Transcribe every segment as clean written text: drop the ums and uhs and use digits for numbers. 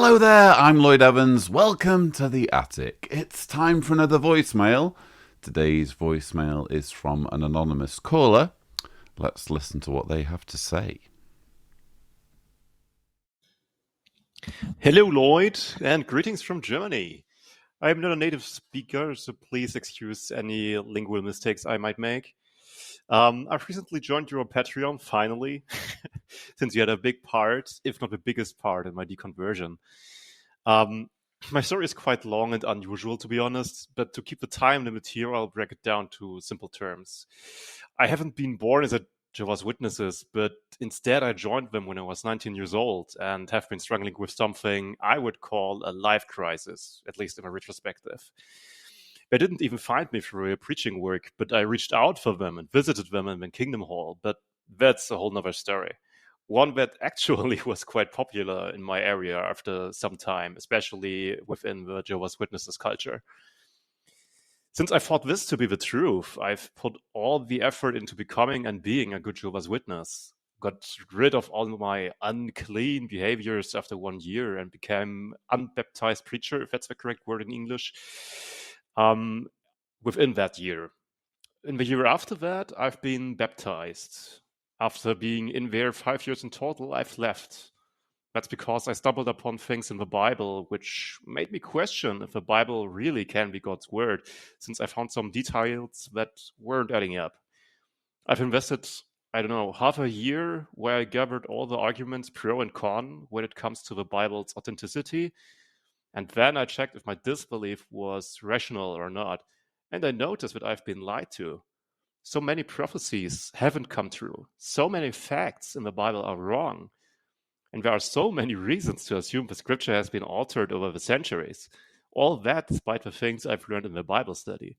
Hello there, I'm Lloyd Evans. Welcome to the Attic. It's time for another voicemail. Today's voicemail is from an anonymous caller. Let's listen to what they have to say. Hello, Lloyd, and greetings from Germany. I am not a native speaker, so please excuse any lingual mistakes I might make. I've recently joined your Patreon, finally, since you had a big part, if not the biggest part, in my deconversion. My story is quite long and unusual, to be honest, but to keep the time limit here, I'll break it down to simple terms. I haven't been born as a Jehovah's Witnesses, but instead I joined them when I was 19 years old and have been struggling with something I would call a life crisis, at least in my retrospective. They didn't even find me through a preaching work, but I reached out for them and visited them in the Kingdom Hall, but that's a whole nother story. One that actually was quite popular in my area after some time, especially within the Jehovah's Witnesses culture. Since I thought this to be the truth, I've put all the effort into becoming and being a good Jehovah's Witness. Got rid of all my unclean behaviors after 1 year and became unbaptized preacher, if that's the correct word in English, within that year. In the year after that, I've been baptized. After being in there 5 years in total, I've left. That's because I stumbled upon things in the Bible which made me question if the Bible really can be God's word, since I found some details that weren't adding up. I've invested, half a year where I gathered all the arguments pro and con when it comes to the Bible's authenticity, and then I checked if my disbelief was rational or not, and I noticed that I've been lied to. So many prophecies haven't come true. So many facts in the Bible are wrong. And there are so many reasons to assume the scripture has been altered over the centuries. All that despite the things I've learned in the Bible study.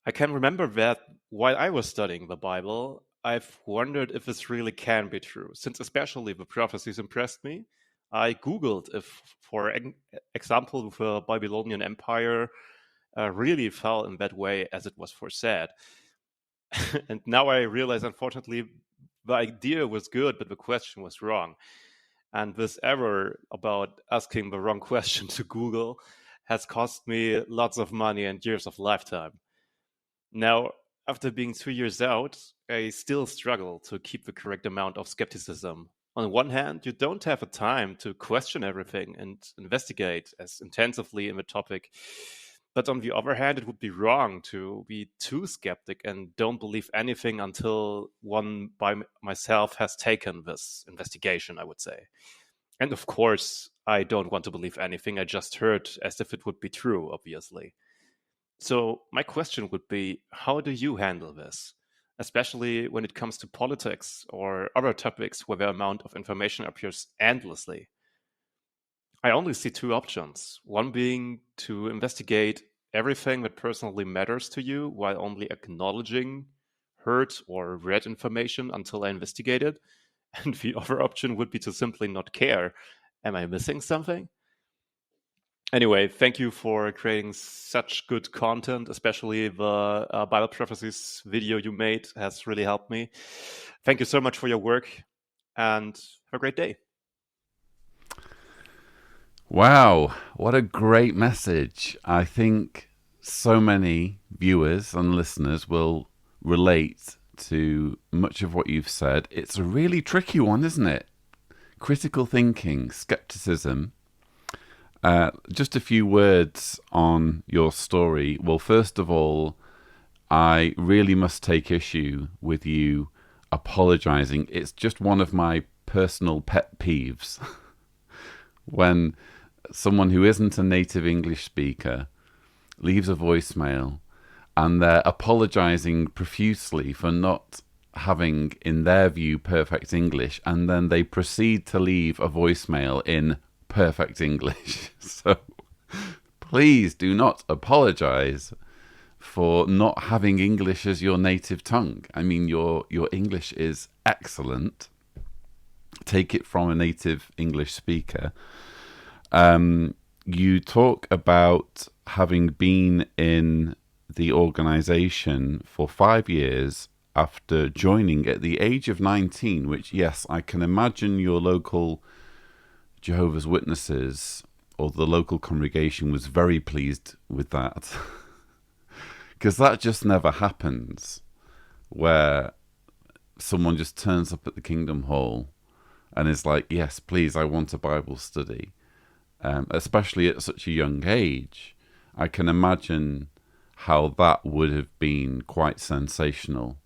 I can remember that while I was studying the Bible, I've wondered if this really can be true, since especially the prophecies impressed me. I Googled if, for example, the Babylonian Empire really fell in that way as it was foresaid. And now I realize, unfortunately, the idea was good, but the question was wrong. And this error about asking the wrong question to Google has cost me lots of money and years of lifetime. Now, after being 2 years out, I still struggle to keep the correct amount of skepticism. On one hand, you don't have the time to question everything and investigate as intensively in the topic. But on the other hand, it would be wrong to be too skeptic and don't believe anything until one by myself has taken this investigation, I would say. And of course, I don't want to believe anything I just heard as if it would be true, obviously. So my question would be, how do you handle this? Especially when it comes to politics or other topics where the amount of information appears endlessly. I only see two options. One being to investigate everything that personally matters to you while only acknowledging heard or read information until I investigate it. And the other option would be to simply not care. Am I missing something? Anyway, thank you for creating such good content, especially the Bible prophecies video you made has really helped me. Thank you so much for your work and have a great day. Wow, what a great message. I think so many viewers and listeners will relate to much of what you've said. It's a really tricky one, isn't it? Critical thinking, skepticism. Just a few words on your story. Well, first of all, I really must take issue with you apologizing. It's just one of my personal pet peeves. When someone who isn't a native English speaker leaves a voicemail and they're apologizing profusely for not having, in their view, perfect English, and then they proceed to leave a voicemail in perfect English. So please do not apologize for not having English as your native tongue. I mean, your English is excellent. Take it from a native English speaker. You talk about having been in the organization for 5 years after joining at the age of 19, which, yes, I can imagine your local Jehovah's Witnesses or the local congregation was very pleased with that. Because that just never happens, where someone just turns up at the Kingdom Hall and is like, yes, please, I want a Bible study. Especially at such a young age. I can imagine how that would have been quite sensational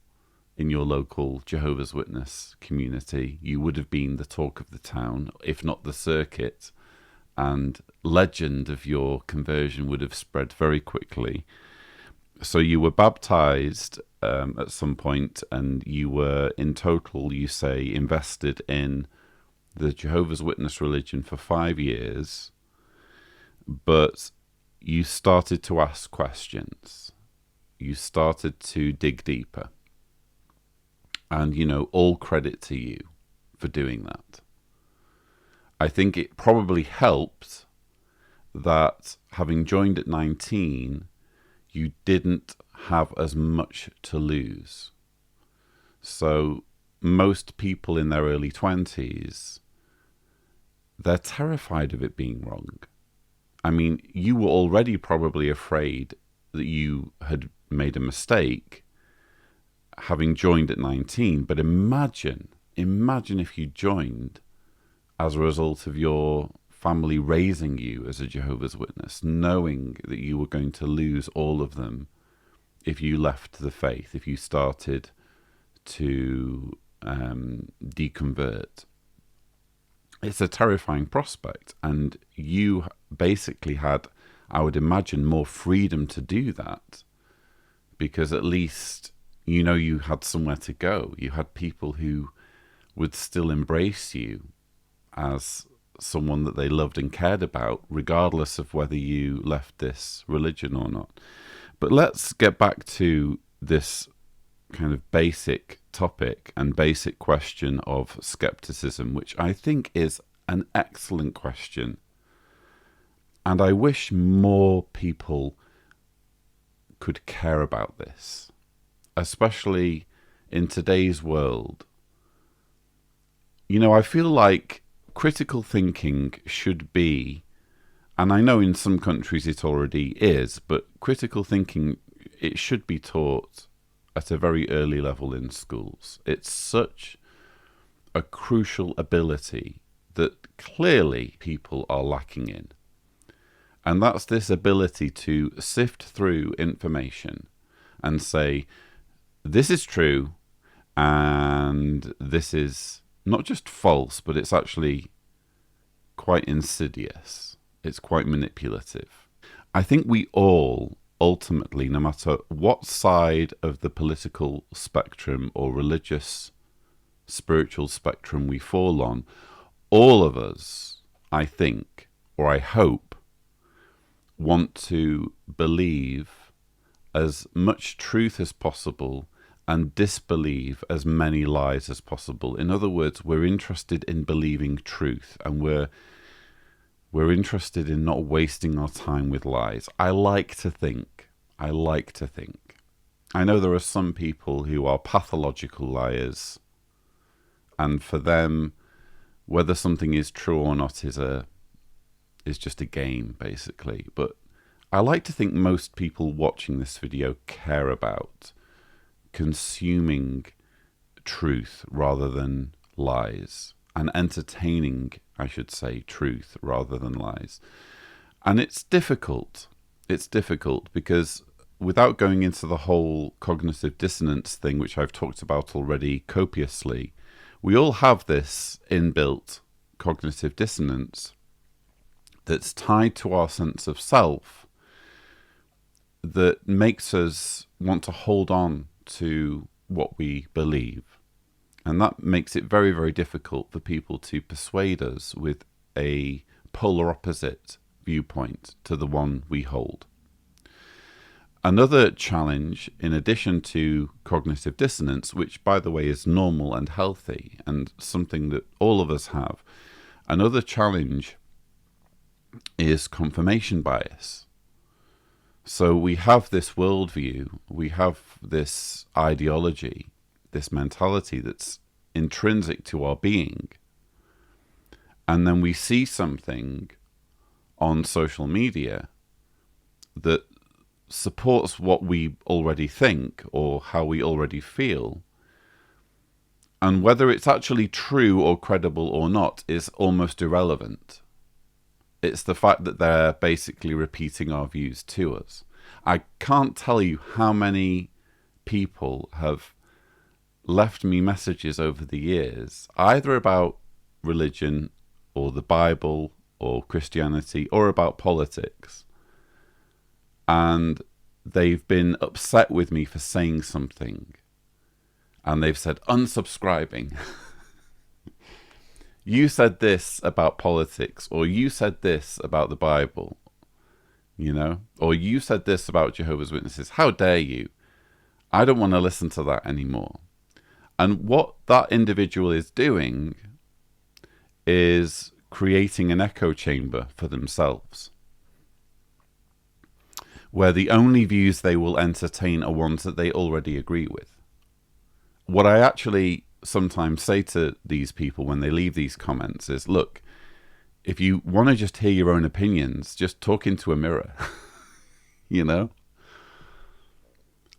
in your local Jehovah's Witness community. You would have been the talk of the town, if not the circuit, and legend of your conversion would have spread very quickly. So you were baptized at some point, and you were in total, you say, invested in the Jehovah's Witness religion for 5 years, but you started to ask questions. You started to dig deeper. And, all credit to you for doing that. I think it probably helped that having joined at 19, you didn't have as much to lose. So most people in their early 20s, they're terrified of it being wrong. I mean, you were already probably afraid that you had made a mistake having joined at 19, but imagine if you joined as a result of your family raising you as a Jehovah's Witness, knowing that you were going to lose all of them if you left the faith, if you started to deconvert. It's a terrifying prospect, and you basically had, I would imagine, more freedom to do that, because at least you had somewhere to go. You had people who would still embrace you as someone that they loved and cared about, regardless of whether you left this religion or not. But let's get back to this kind of basic topic and basic question of skepticism, which I think is an excellent question. And I wish more people could care about this, especially in today's world. I feel like critical thinking should be, and I know in some countries it already is, but critical thinking, it should be taught at a very early level in schools. It's such a crucial ability that clearly people are lacking in. And that's this ability to sift through information and say, this is true, and this is not just false, but it's actually quite insidious. It's quite manipulative. I think we all, ultimately, no matter what side of the political spectrum or religious, spiritual spectrum we fall on, all of us, I think, or I hope, want to believe as much truth as possible and disbelieve as many lies as possible. In other words, we're interested in believing truth, and we're interested in not wasting our time with lies. I like to think. I know there are some people who are pathological liars, and for them, whether something is true or not is just a game, basically. But I like to think most people watching this video care about consuming truth rather than lies, and entertaining, I should say, truth rather than lies. And it's difficult. It's difficult because, without going into the whole cognitive dissonance thing, which I've talked about already copiously, we all have this inbuilt cognitive dissonance that's tied to our sense of self, that makes us want to hold on to what we believe. And that makes it very, very difficult for people to persuade us with a polar opposite viewpoint to the one we hold. Another challenge, in addition to cognitive dissonance, which, by the way, is normal and healthy and something that all of us have, another challenge is confirmation bias. So we have this worldview, we have this ideology, this mentality that's intrinsic to our being. and then we see something on social media that supports what we already think or how we already feel, and whether it's actually true or credible or not is almost irrelevant. It's the fact that they're basically repeating our views to us. I can't tell you how many people have left me messages over the years, either about religion or the Bible or Christianity or about politics, and they've been upset with me for saying something, and they've said, unsubscribing. You said this about politics, or you said this about the Bible, or you said this about Jehovah's Witnesses. How dare you? I don't want to listen to that anymore. And what that individual is doing is creating an echo chamber for themselves, where the only views they will entertain are ones that they already agree with. What I actually sometimes say to these people when they leave these comments is, look, if you want to just hear your own opinions, just talk into a mirror.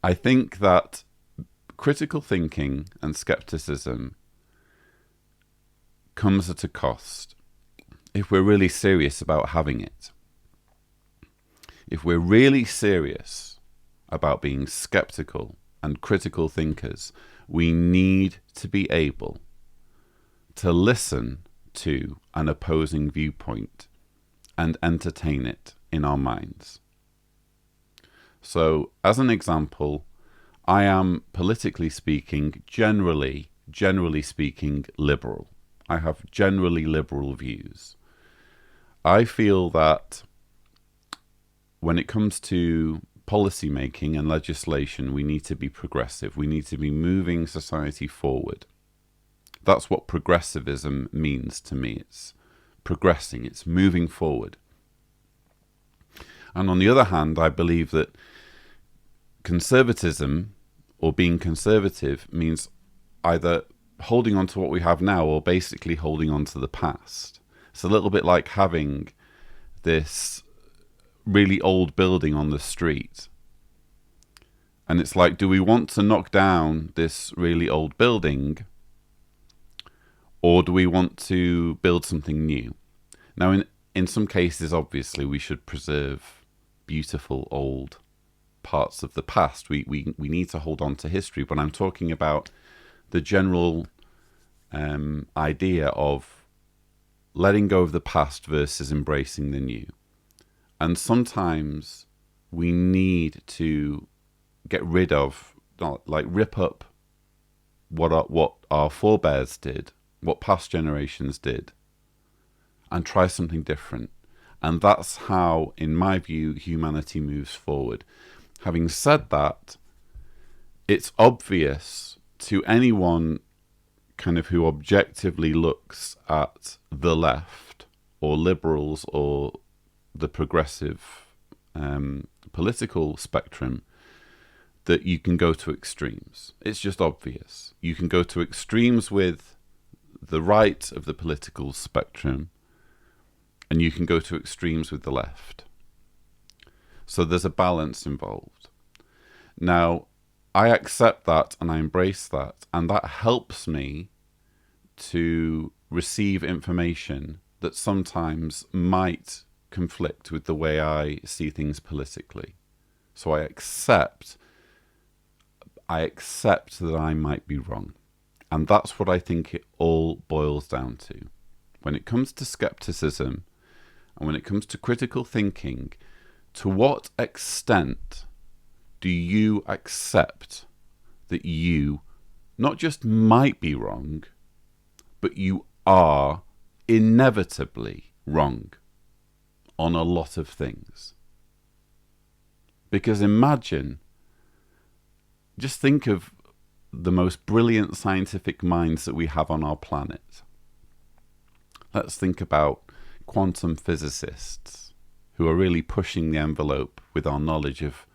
I think that critical thinking and skepticism comes at a cost if we're really serious about having it. If we're really serious about being skeptical and critical thinkers, we need to be able to listen to an opposing viewpoint and entertain it in our minds. So, as an example, I am, politically speaking, generally speaking, liberal. I have generally liberal views. I feel that when it comes to policy making and legislation, we need to be progressive. We need to be moving society forward. That's what progressivism means to me. It's progressing, it's moving forward. And on the other hand, I believe that conservatism, or being conservative, means either holding on to what we have now or basically holding on to the past. It's a little bit like having this really old building on the street. And it's like, do we want to knock down this really old building, or do we want to build something new? Now, in some cases, obviously, we should preserve beautiful old parts of the past. We need to hold on to history, but I'm talking about the general idea of letting go of the past versus embracing the new. And sometimes we need to get rid of, like rip up what our forebears did, what past generations did, and try something different. And that's how, in my view, humanity moves forward. Having said that, it's obvious to anyone kind of who objectively looks at the left or liberals or the progressive political spectrum that you can go to extremes. It's just obvious. You can go to extremes with the right of the political spectrum, and you can go to extremes with the left. So there's a balance involved. Now, I accept that and I embrace that, and that helps me to receive information that sometimes might conflict with the way I see things politically. So I accept that I might be wrong. And that's what I think it all boils down to. When it comes to skepticism and when it comes to critical thinking, to what extent do you accept that you not just might be wrong, but you are inevitably wrong on a lot of things? Because just think of the most brilliant scientific minds that we have on our planet. Let's think about quantum physicists who are really pushing the envelope with our knowledge of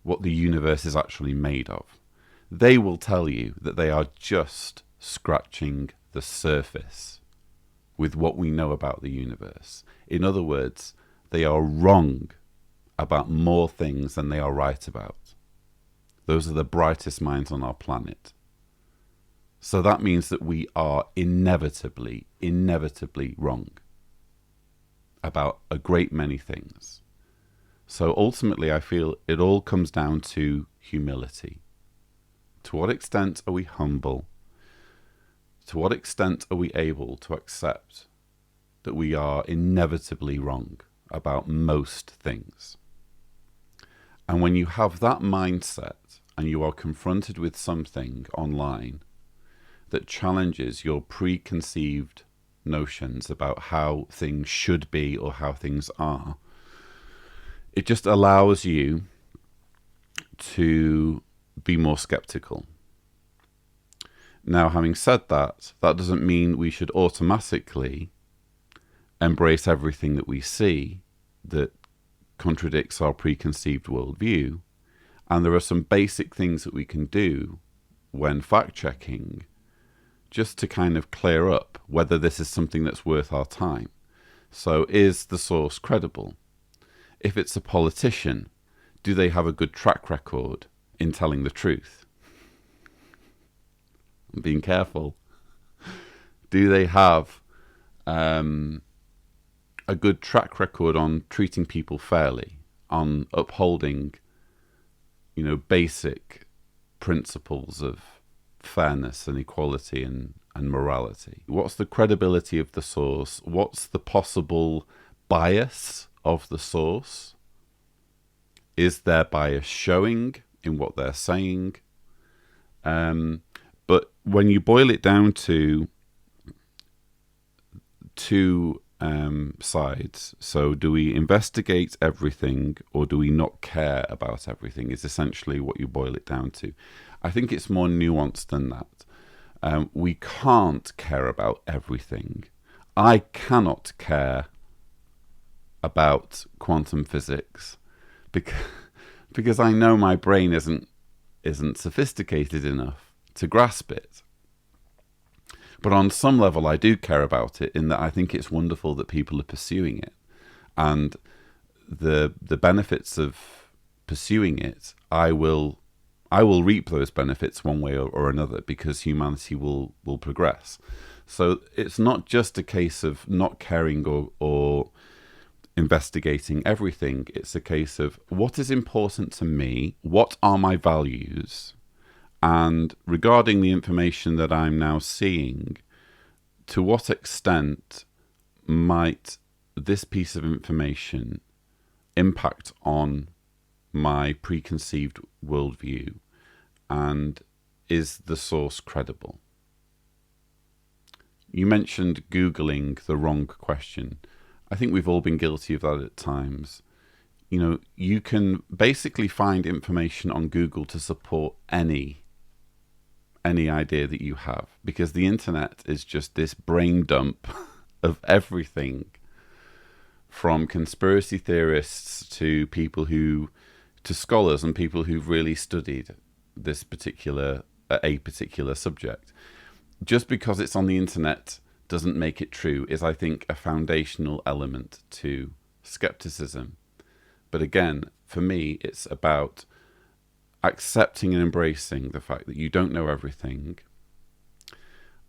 what the universe is actually made of. They will tell you that they are just scratching the surface with what we know about the universe. In other words, they are wrong about more things than they are right about. Those are the brightest minds on our planet. So that means that we are inevitably wrong about a great many things. So ultimately, I feel it all comes down to humility. To what extent are we humble? To what extent are we able to accept that we are inevitably wrong about most things? And when you have that mindset and you are confronted with something online that challenges your preconceived notions about how things should be or how things are, it just allows you to be more skeptical. Now, having said that, that doesn't mean we should automatically embrace everything that we see that contradicts our preconceived worldview. And there are some basic things that we can do when fact-checking just to kind of clear up whether this is something that's worth our time. So is the source credible? If it's a politician, do they have a good track record in telling the truth? I'm being careful. Do they have a good track record on treating people fairly, on upholding, basic principles of fairness and equality and morality? What's the credibility of the source? What's the possible bias of the source? Is their bias showing in what they're saying? But when you boil it down to two sides, so do we investigate everything or do we not care about everything, is essentially what you boil it down to. I think it's more nuanced than that. We can't care about everything. I cannot care about quantum physics because I know my brain isn't sophisticated enough to grasp it. But on some level, I do care about it in that I think it's wonderful that people are pursuing it. And the benefits of pursuing it, I will reap those benefits one way or another because humanity will progress. So it's not just a case of not caring or investigating everything. It's a case of what is important to me, what are my values, and regarding the information that I'm now seeing, to what extent might this piece of information impact on my preconceived worldview, and is the source credible? You mentioned Googling the wrong question. I think we've all been guilty of that at times. You can basically find information on Google to support any idea that you have, because the internet is just this brain dump of everything from conspiracy theorists to scholars and people who've really studied a particular subject. Just because it's on the internet doesn't make it true is, I think, a foundational element to skepticism. But again, for me, it's about accepting and embracing the fact that you don't know everything,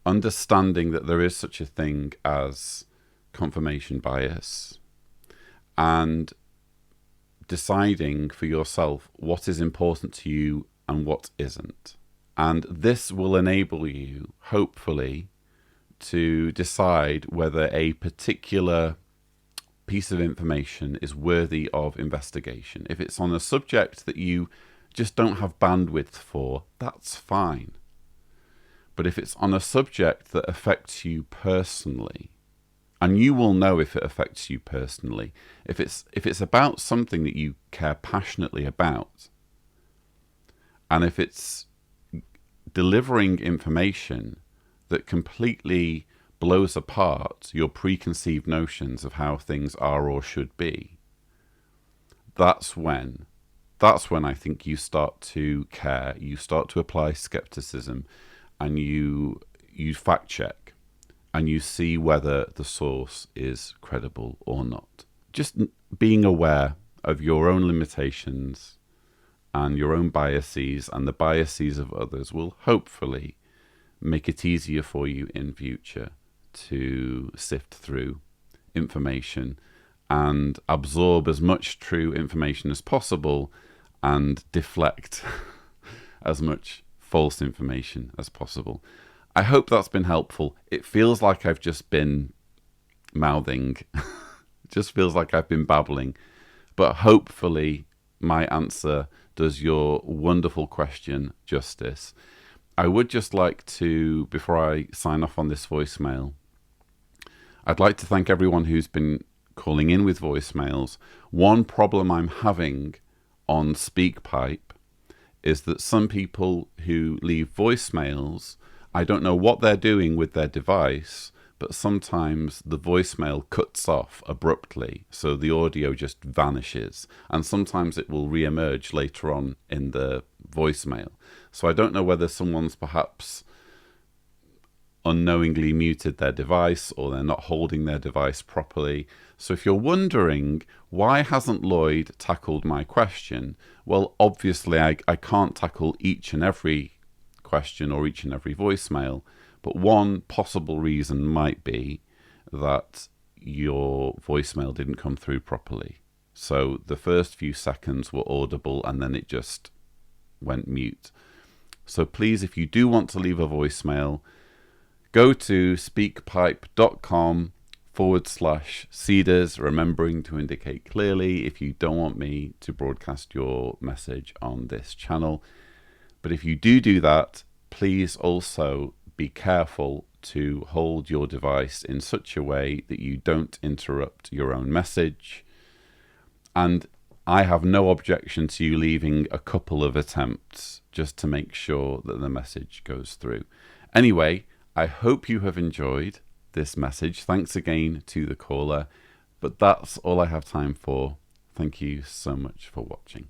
understanding that there is such a thing as confirmation bias, and deciding for yourself what is important to you and what isn't. And this will enable you, hopefully, to decide whether a particular piece of information is worthy of investigation. If it's on a subject that you just don't have bandwidth for, that's fine. But if it's on a subject that affects you personally, and you will know if it affects you personally, if it's about something that you care passionately about, and if it's delivering information that completely blows apart your preconceived notions of how things are or should be, that's when I think you start to care, you start to apply skepticism, and you fact check. and you see whether the source is credible or not. Just being aware of your own limitations and your own biases and the biases of others will hopefully make it easier for you in future to sift through information and absorb as much true information as possible and deflect as much false information as possible. I hope that's been helpful. It feels like I've just been mouthing. It just feels like I've been babbling. But hopefully my answer does your wonderful question justice. I would just like to, before I sign off on this voicemail, I'd like to thank everyone who's been calling in with voicemails. One problem I'm having on SpeakPipe is that some people who leave voicemails, I don't know what they're doing with their device, but sometimes the voicemail cuts off abruptly, so the audio just vanishes, and sometimes it will re-emerge later on in the voicemail. So I don't know whether someone's perhaps unknowingly muted their device or they're not holding their device properly. So if you're wondering, why hasn't Lloyd tackled my question? Well, obviously I can't tackle each and every question or each and every voicemail, but one possible reason might be that your voicemail didn't come through properly. So the first few seconds were audible and then it just went mute. So please, if you do want to leave a voicemail, go to speakpipe.com/Cedars, remembering to indicate clearly if you don't want me to broadcast your message on this channel. But if you do that, please also be careful to hold your device in such a way that you don't interrupt your own message. And I have no objection to you leaving a couple of attempts just to make sure that the message goes through. Anyway, I hope you have enjoyed this message. Thanks again to the caller. But that's all I have time for. Thank you so much for watching.